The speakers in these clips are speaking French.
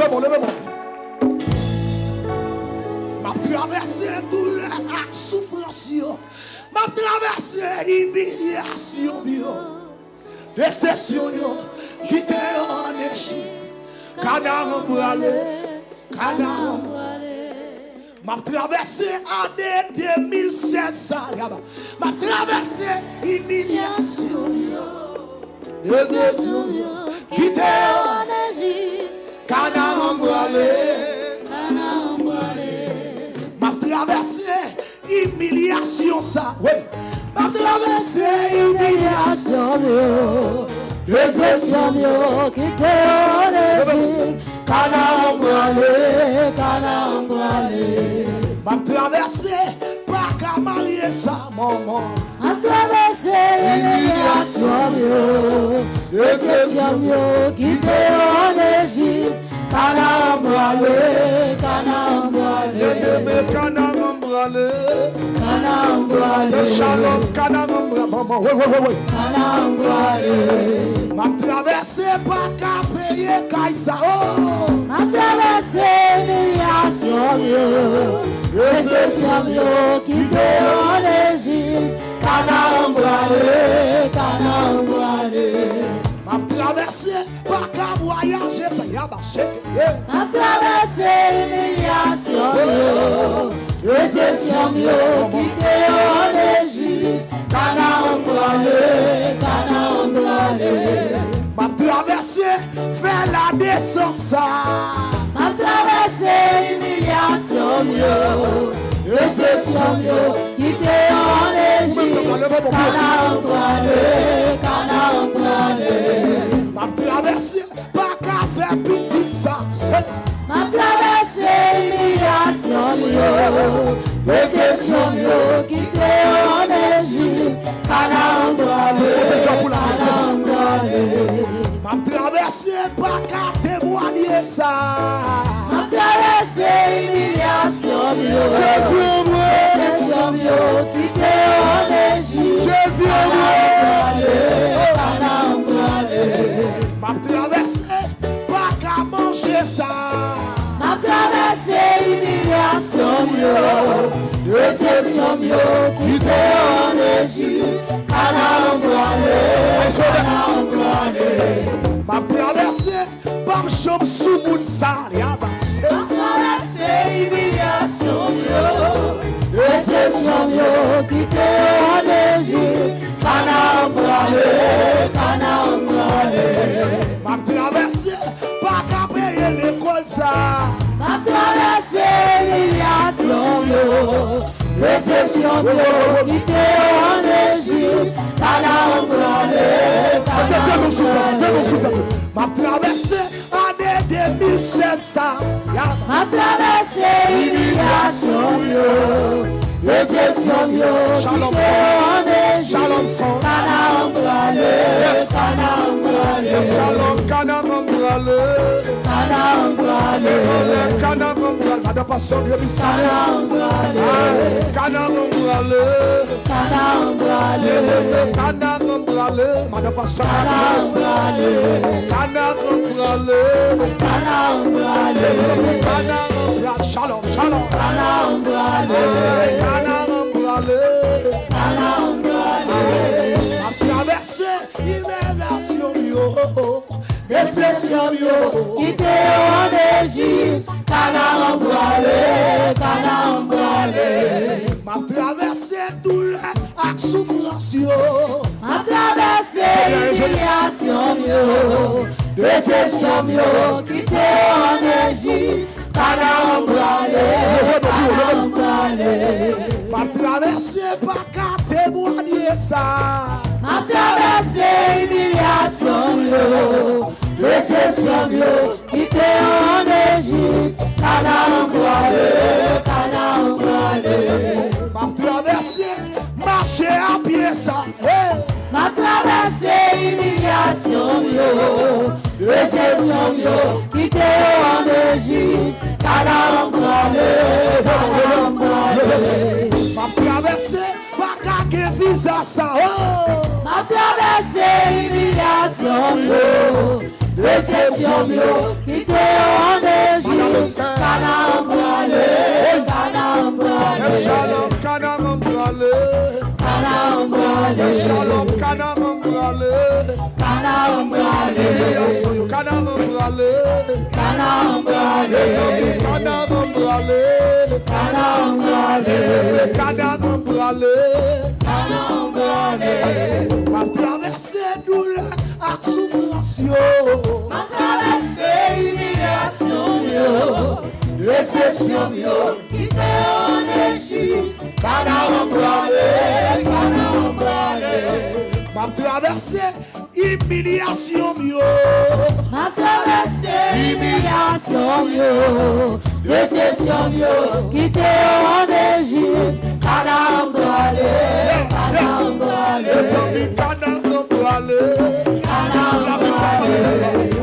levez-moi. M'a traversé douleur et souffrance. M'a traversé humiliation. Déception. Quitter en échec. Canard brûlé. M'a traversé année 2016. M'a traversé humiliation. Déception. Quitter en échec. Canard brûlé. M'a traversé humiliation ça. Oui. M'a traversé humiliation. Déception, quitter en Égypte. Canaan brûlé. M'a traversé par qu'à marier sa maman. M'a traversé humiliation. Déception, quitter en Égypte. Canaan brûlé. Shalom, Canaan brûlé. M'a traversé par qu'à payer Kaïsao. M'a traversé humiliation. Déception, quitter en Égypte. Canaan brûlé. M'a traversé par qu'à voyager, ça y a marché. M'a traversé humiliation. Déception, quitter en Égypte. Canaan brûlé. M'a traversé faire la descente. M'a traversé humiliation. Déception, quitter en Égypte. Canaan brûlé. M'a traversé pas qu'à faire petite ça. M'a traversé humiliation. Déception, quitter en Égypte. Canaan brûlé. M'a traversé pas qu'à témoigner ça. M'a traversé humiliation. Jésus Déception, quitter en Égypte. Jésus Canaan brûlé. M'a traversé pas qu'à manger ça. M'a traversé humiliation. Déception, quitter en Égypte. Canaan brûlé. M'a traversé pas me chambre sous moun ça. M'a traversé humiliation. Déception, quitter en Égypte. Canaan brûlé. M'a traversé pas qu'à payer l'école ça. M'a traversé humiliation. Déception, quitter en Égypte. Canaan brûlé. M'a traversé année 2016 ça. M'a traversé humiliation. Déception, Shalom, quitter en Égypte. Shalom son. Canaan brûlé. Shalom Canaan brûlé. Canaan brûlé. Madame Passion Dieu merci. Canaan brûlé. Madame Passion Canaan brûlé. Shalom. Canaan brûlé. A traversé l'immersion Déception, quitter en Égypte. Canaan brûlé. M'a traversé douleur et souffrance. M'a traversé humiliation. Déception, quitter en Égypte. Canaan brûlé. M'a traversé pas qu'à témoigner ça. M'a traversé humiliation. Déception, quitter en Égypte. Canaan brûlé. M'a traversé marcher à pied ça. M'a traversé humiliation. Déception, quitter en Égypte. Canaan brûlé. M'a traversé pas qu'à visa ça. M'a traversé humiliation. Déception, quitter en Canaan brûlé, Canaan brûlé. Shalom, Canaan brûlé. Canaan brûlé, Shalom, Canaan brûlé. Canaan brûlé, Humiliation, Canaan brûlé. Canaan brûlé, Les amis, Canaan brûlé. Canaan brûlé, Canaan brûlé. Canaan brûlé. Ma traversée douleur à souffrance, yo. Ma traversée humiliation, yo. Déception, yo. Quitter en Égypte. Canaan brûlé, Canaan brûlé. Ma traversée humiliation, yo. Ma traversée humiliation, yo. Déception, yo. Quitter en Égypte. Canaan brûlé, Canaan brûlé. Les amis, Canaan brûlé. Canaan brûlé,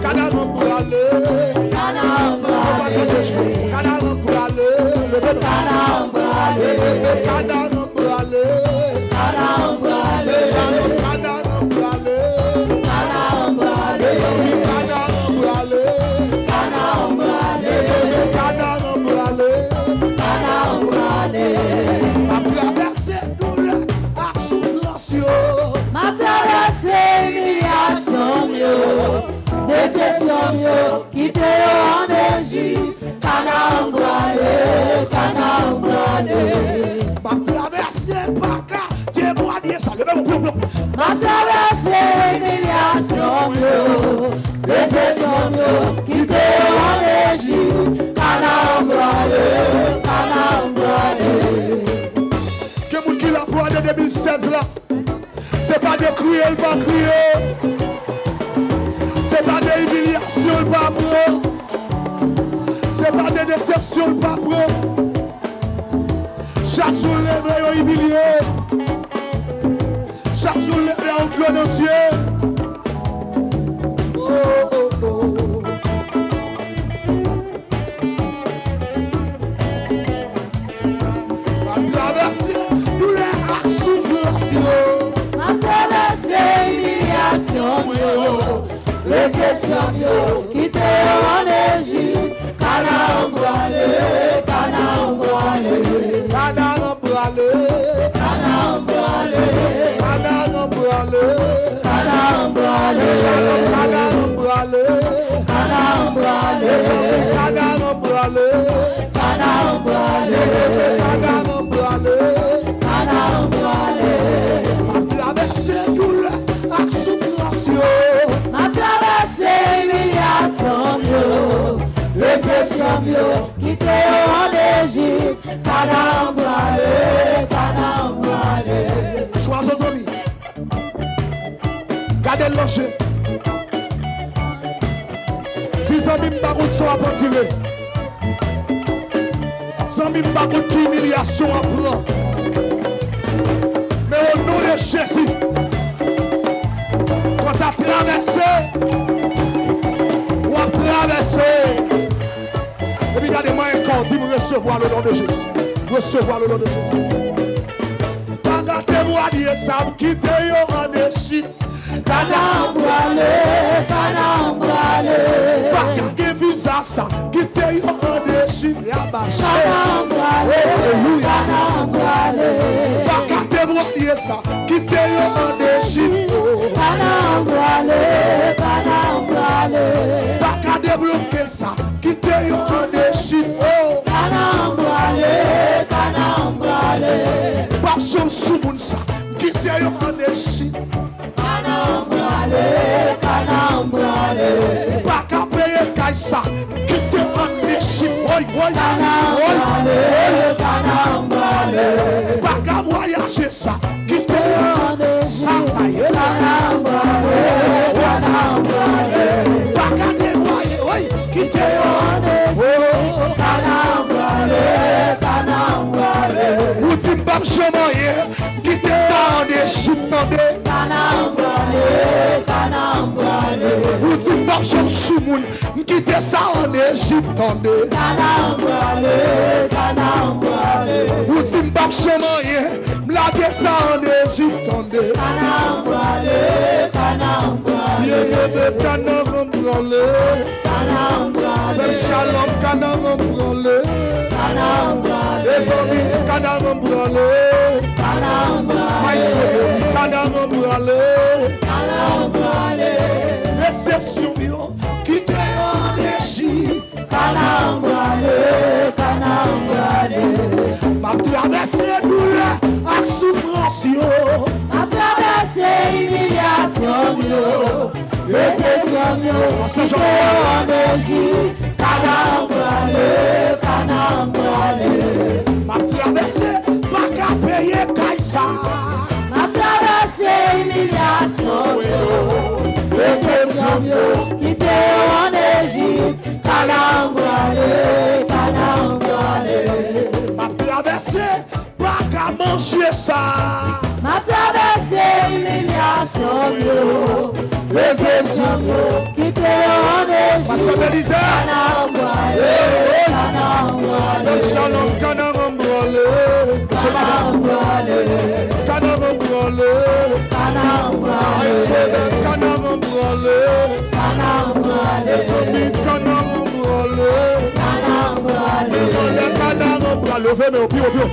Canaan brûlé. Canaan brûlé. Canaan brûlé. Canaan brûlé, Canaan brûlé. Canaan brûlé, Shalom, Canaan brûlé. Canaan brûlé, Les amis, Canaan brûlé. Canaan brûlé, Canaan brûlé. Canaan brûlé. Ma traversée douleur à souffrance, yo. Ma traversée humiliation, yo. Déception, yo. Quitter en Égypte. Canaan brûlé, Canaan brûlé. Ma traversée pas qu'à témoigner ça. Levez mon plomb. Ma traversée humiliation, yo. Déception, yo. Quitter en Égypte. Canaan brûlé, Canaan brûlé. Que moun qui l'a pour de 2016 là. C'est pas de crier, il va crier. C'est pas de humiliation, il va prendre. C'est pas de déception, il va prendre. Chaque jour, les vrais ont humilié. Chaque jour, les vrais ont clos dans ciel. Oh, oh, oh. Ma traversée, douleur à souffrance, yo. Ma traversée humiliation, yo. Déception, yo. Quitter en Égypte. Canaan brûlé, Canaan brûlé. Canaan brûlé. Canaan brûlé, Canaan brûlé. Canaan brûlé. Shalom, Canaan brûlé. Canaan brûlé, Canaan brûlé. Canaan brûlé, Canaan brûlé. Canaan brûlé. Ma traversée douleur à souffrance, yo. Ma traversée humiliation, yo. Déception, yo. Quitter en Égypte. Canaan brûlé, Canaan brûlé. Choisis amis. Gardez le locher. 10 amis m'barout sont à tirer. 100 000 m'barout qui humiliation à prendre. Mais au nom de Jésus, quand tu as traversé, ou à traverser, et puis il y a des moyens encore, dis-moi recevoir le nom de Jésus. Recevoir le nom de Jésus. Bagatez-moi dire ça, quittez yo en Égypte. Canaan brûlé, Canaan brûlé. Bagage visa ça, quittez yo en Égypte. Yabaché. Canaan brûlé, Alléluia. Canaan brûlé. Bagatez-moi dire ça, quittez yo en Égypte. Canaan brûlé, Canaan brûlé. Bagatez bloquer ça, quittez yo en Égypte. Canaan brûlé, Canaan brûlé. Pas chou sous moun ça, quittez yo en Égypte. Canaan brûlé, Canaan brûlé. Pas qu'à payer caille ça, quittez en Égypte. Oui, oui, Canaan oui. brûlé, Canaan brûlé. Pas qu'à voyager ça, quittez en ça taille. Canaan brûlé, Canaan brûlé. Pas qu'à dévoyer, oui, quittez en Canaan brûlé, Canaan brûlé. ou dit m'bam chemoye, quittez ça en Égypte, tendez. Canaan brûlé, Canaan brûlé. Ou dit m'bam chom sou moun, quittez ça en Égypte, tendez. Canaan brûlé, Canaan brûlé. Ou dit m'bam chemoye, m'lage ça en Égypte, tendez. Canaan brûlé, Canaan brûlé. Bien bébé, Canaan brûlé. Canaan brûlé, Bel shalom, Canaan Canard brûlé. Canard brûlé. Réception bio. Qui t'est en Égypte. Canard brûlé. Ma traversé douleur ak souffrance yo. Ma traversé humiliation yo. Réception yo. Qui t'est en Égypte. Canard brûlé. Ma traversé pas qu'à payer Kaysar. Ma traversé humiliation yo. Réception yo. Qui t'est en Égypte. Canard brûlé. Ma traversé pas qu'à manger ça. Ma traversé humiliation yo. Réception yo. Qui t'est en Égypte. Pasteur Belize. Shalom, canard brûlé. Canard brûlé. Canard brûlé. Levez mais au pied, au pied.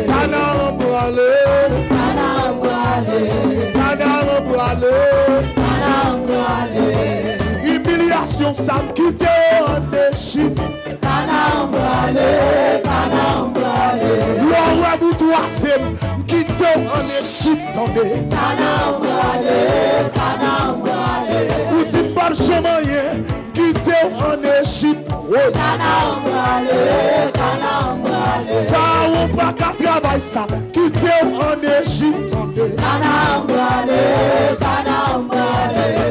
Canard brûlé. Humiliation, ça me quitte en Égypte. Canard brûlé. L'or boutoir, c'est me quitte en Égypte. Canard brûlé. Ou dit pas le chemin, quitte en Égypte. Canard brûlé. Pharaon pas qu'à travailler ça, quitte en Égypte. Canard brûlé.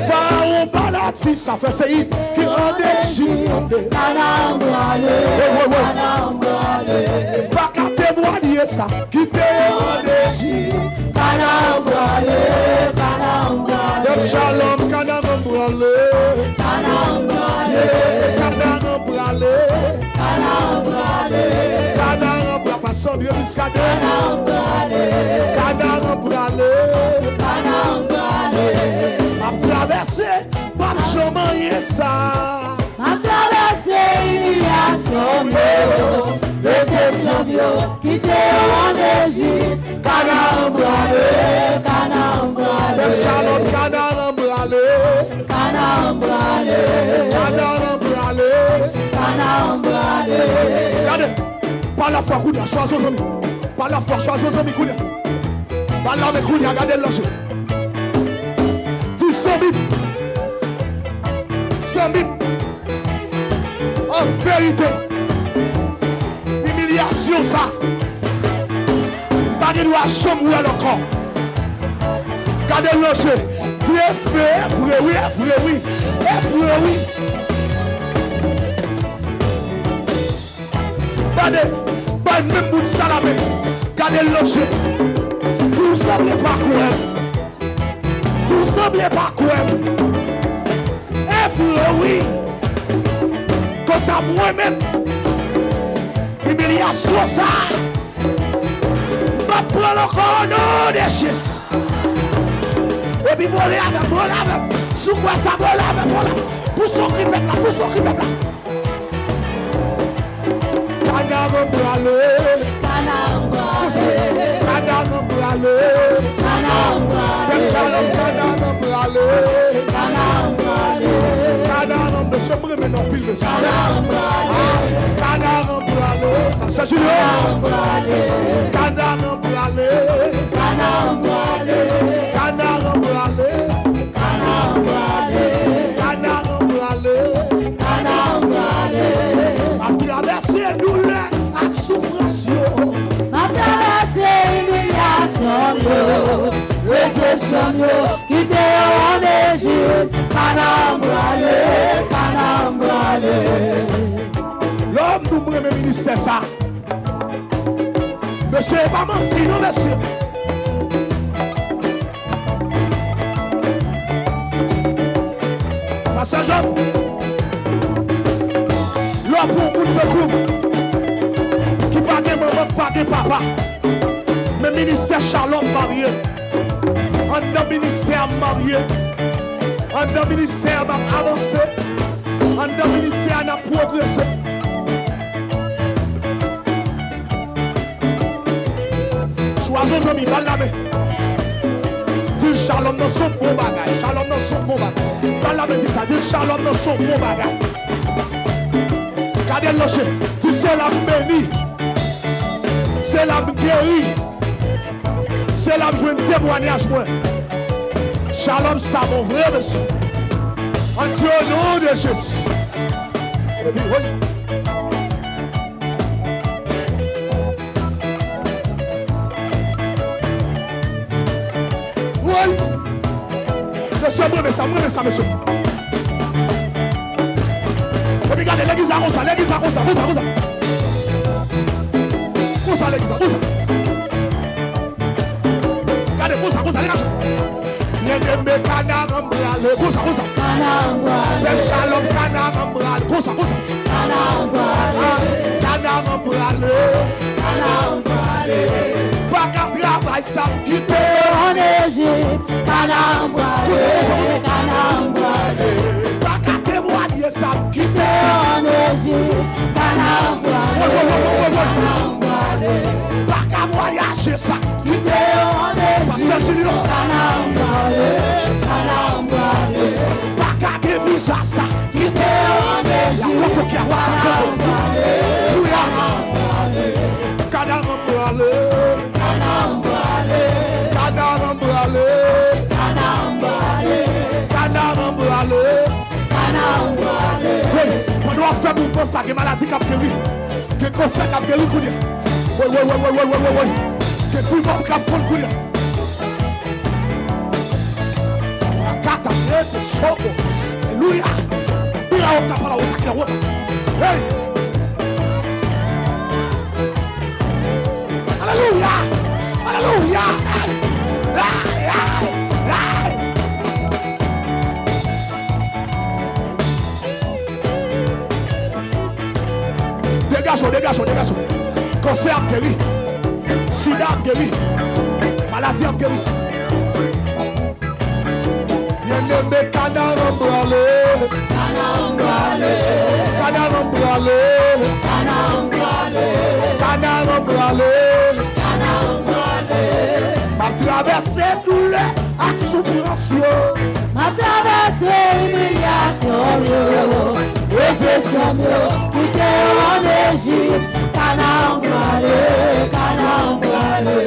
Pharaon pas là, si ça fait c'est qui en Égypte. Canard brûlé. Pas qu'à témoigner ça, quitte en Égypte. Canard brûlé. Shalom, canard brûlé. Canard brûlé. Canard brûlé. Passons Dieu jusqu'à Canard brûlé. Ma traversée, pas de chemin, ça. Ma traversé humiliation yo. Réception yo. Qui t'est en Égypte. Canard brûlé. Shalom, canard brûlé. Canard brûlé. Regardez, pas la foi, Kounia, choisis aux amis. Pas la foi, choisis aux amis, Kounia. Pas la mais Kounia, regardez le loger. Tu Sambit. En vérité, humiliation, ça. Pas de doigt chambre encore. Regardez le loger. Tu es fait, oui. Regardez, même bout de salamé. Regardez le loger. Tout semblait pas quoi. Oui. Quant à moi-même, humiliation ça. Ma prendre encore un des chiens. Et puis voler avec. Sous quoi ça vole avec. Pour son qui pète là. Canard brûlé. Monsieur Breme non pile monsieur. Canard brûlé. Ça Julien. Canard brûlé. Ma traversée douleur ak souffrance yo. Ma traversé humiliation yo. Réception yo. Qui t'est en Égypte. Canard brûlé. L'homme nous remet ministère ça. Monsieur, pas menti, non, monsieur. Pasteur Jean, l'homme pour moun de coupe, qui pas de maman, pas de papa. Mais ministère Shalom marié. En dans ministère marié. En dans ministère m'a avancé. En dans ministère n'a progressé. aux amis, balle la main. Dis shalom dans son bon bagage. Shalom dans son bon bagage. Balle la main, dis ça. Dis shalom dans son bon bagage. Gardez le locher. Dis c'est l'âme bénie. C'est l'âme guérie. C'est l'âme jouer un témoignage, moi. Shalom, ça mon vrai monsieur. En Dieu au nom de Jésus. Et puis, oui. Oui. Monsieur, moi, ça, monsieur. Et puis, regardez, l'église à Rosa, l'église à Rosa, Rosa. Rosa, l'église à Rosa. Regardez, Rosa, l'église. Yendembe kanam brale, Rosa. Kanam brale. Lève shalom kanam brale, Rosa. Kanam brale. Kanam brale. Kanam brale. Pas qu'à travail, ça me quitte. En Égypte. Kanam brale. Kanam brale. Pas qu'à témoigner, ça me quitte. En Égypte. Kanam brale. Kanam brale. Pas qu'à voyager, ça me quitte. En Pasteur Égypte. Junior. Kanam brale. Kanam brale. Pas qu'à guérir ça quitte. En Il y a Égypte. beaucoup qui a Kanam brale. Alléluia. Kanam brale. Kanam brale. Kanam brale. Kanam brale. Kanam brale. Kanam brale. Kanam brale. Oui, on doit faire pour ça, que maladie qui a guéri, que cancer qui a guéri. Oui. Que tout le monde qui a fait courir. La carte a fait choco. Alléluia. Il a honte à la honte. Hey. Alléluia. Alléluia. Dégagez. Cancer a guéri. Sida a guéri. Maladie a guéri. Yendembe kanam brale. Kanam brale. Kanam brale. Kanam brale. Kanam brale. Kanam brale. Ma traversé douleur et souffrance. Ma traversée humiliation, réception, quitter en Égypte. Kanam brale. Kanam brale.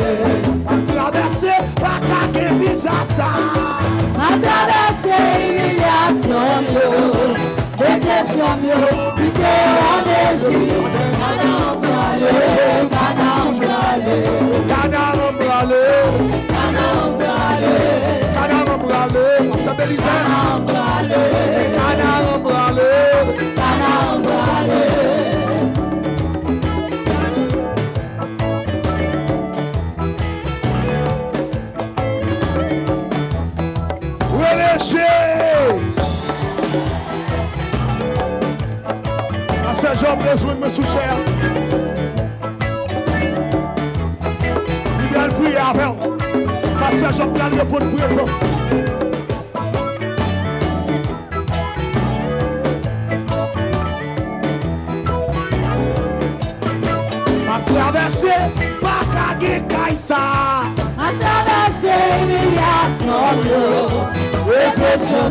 Ma traversé pas qu'à guérir ça. Ma traversée humiliation, réception, quitter en Égypte. Kanam brale. Kanam brale. Kanam brale. Kanam brale. Kanam brale. Pasteur Bélizé. Kanam brale. Kanam brale. Kanam brale. J'ai besoin de me sous-cher. Il vient le prier avec. Parce que j'ai plein de pour présent. Ma traversée, pas qu'à guérir ça. Ma traversée humiliation, réception,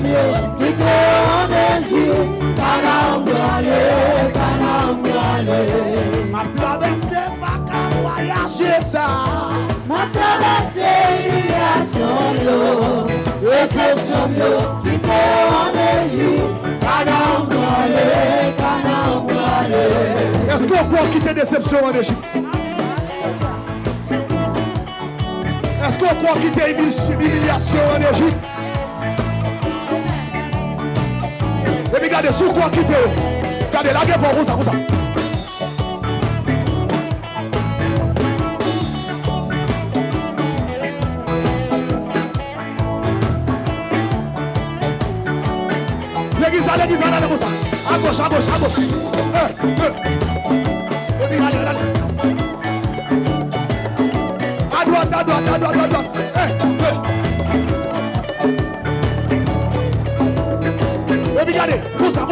quitter en Égypte. Kanam brale. Kanam brale. Ma traversée, pas qu'à voyager ça. Ma traversée humiliation, réception, quitter en Égypte. Kanam brale. Kanam brale. Est-ce qu'on croit quitter déception en Égypte? Est-ce qu'on croit quitter humiliation en Égypte? Et puis regardez, sous quoi quitter? Regardez, la guerre pour Rosa. L'église, allez, Rosa. À gauche. Et puis allez. À droite. Et puis regardez, Rosa.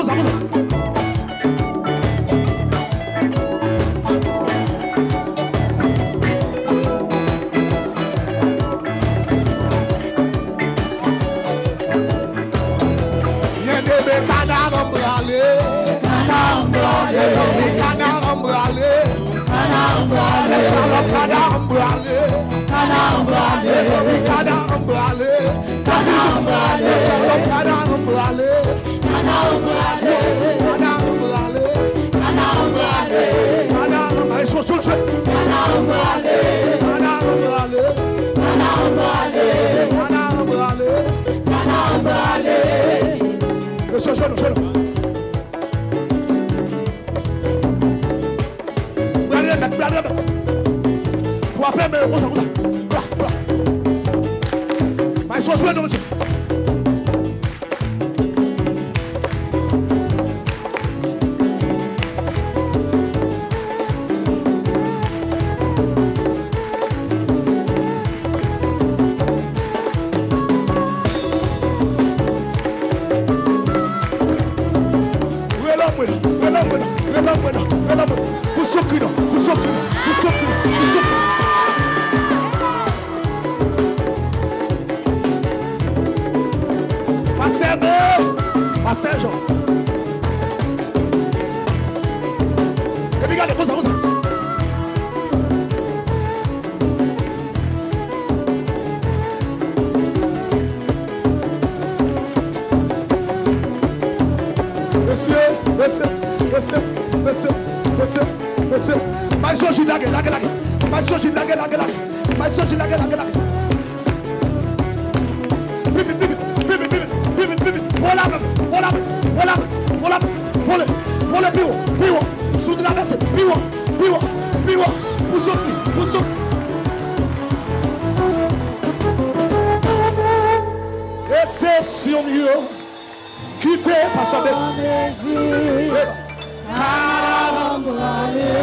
canard embralé. Les zombies canard embralé. Les Charlotte canard embralé. Les zombies canard embralé. Les Charlotte canard embralé. Canard embralé. Ils sont tous faits. Canard embralé. Monsieur, je le. Vous appelez, mais vous ils sont joués, monsieur. Pasteur Jean. Et puis regardez, vous ça. Monsieur. Mais so jila ge. Mais so jila ge. Pivot. Voilà. Pivot. Sous de la veste. Pivot. Poussou. Exception yo. Quittez par son Canard embralé.